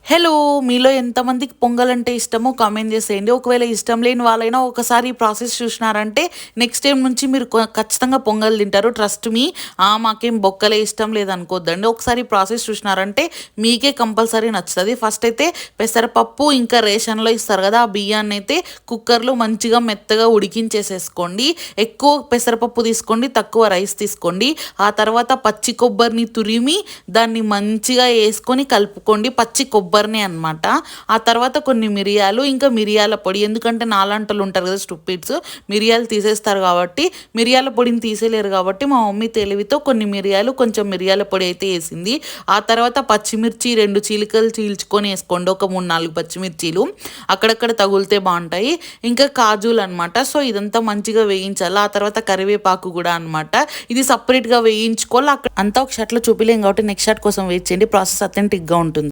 Hello! మీలో ఎంతమందికి పొంగలంటే ఇష్టమో కామెంట్ చేసేయండి. ఒకవేళ ఇష్టం లేని వాళ్ళైనా ఒకసారి ఈ ప్రాసెస్ చూసినారంటే నెక్స్ట్ టైమ్ నుంచి మీరు ఖచ్చితంగా పొంగల్ తింటారు. Trust me. మాకేం బొక్కలే ఇష్టం లేదనుకోద్దండి. ఒకసారి ఈ ప్రాసెస్ చూసినారంటే మీకే కంపల్సరీ నచ్చుతది. ఫస్ట్ అయితే పెసరపప్పు ఇంకా రేషన్‌లో ఇస్తారు కదా! ఆ బియ్యాన్నయితే కుక్కర్‌లో మంచిగా మెత్తగా ఉడికించేసేసుకోండి. ఎక్కువ పెసరపప్పు తీసుకోండి, తక్కువ రైస్ తీసుకోండి. ఆ తర్వాత పచ్చి కొబ్బరిని తురిమి దాన్ని మంచిగా యేసుకొని కలుపుకోండి. పచ్చి కొబ్బరిని అనమాట. ఆ తర్వాత కొన్ని మిరియాలు, ఇంకా మిరియాల పొడి. ఎందుకంటే నాలాంటోళ్ళు ఉంటారు కదా స్టూపిడ్స్. మిరియాలు తీసేస్తారు కాబట్టి, మిరియాల పొడిని తీసేయలేరు కాబట్టి మా మమ్మీ తెలివితో కొన్ని మిరియాలు, కొంచెం మిరియాల పొడి అయితే యేసింది. ఆ తర్వాత పచ్చిమిర్చి 2 చీలికలు చీల్చుకొని యేసుకోండి. ఒక 3, 4 పచ్చిమిర్చీలు. అక్కడక్కడ తగులితే బావుంటాయి. ఇంకా కాజులనమాట. సో, ఇదంతా మంచిగా వేయించాలి. ఆ తర్వాత కరివేపాకు గూడా అనమాట. ఇది సెపరేట్‌గా వేయించుకోవాలి. అంతా ఒక షాట్‌లో చూపియలేం కాబట్టి నెక్స్ట్ షాట్ కోసం వెయిట్ చేయండి. ప్రాసెస్ అథెంటిక్‌గా ఉంటుంది.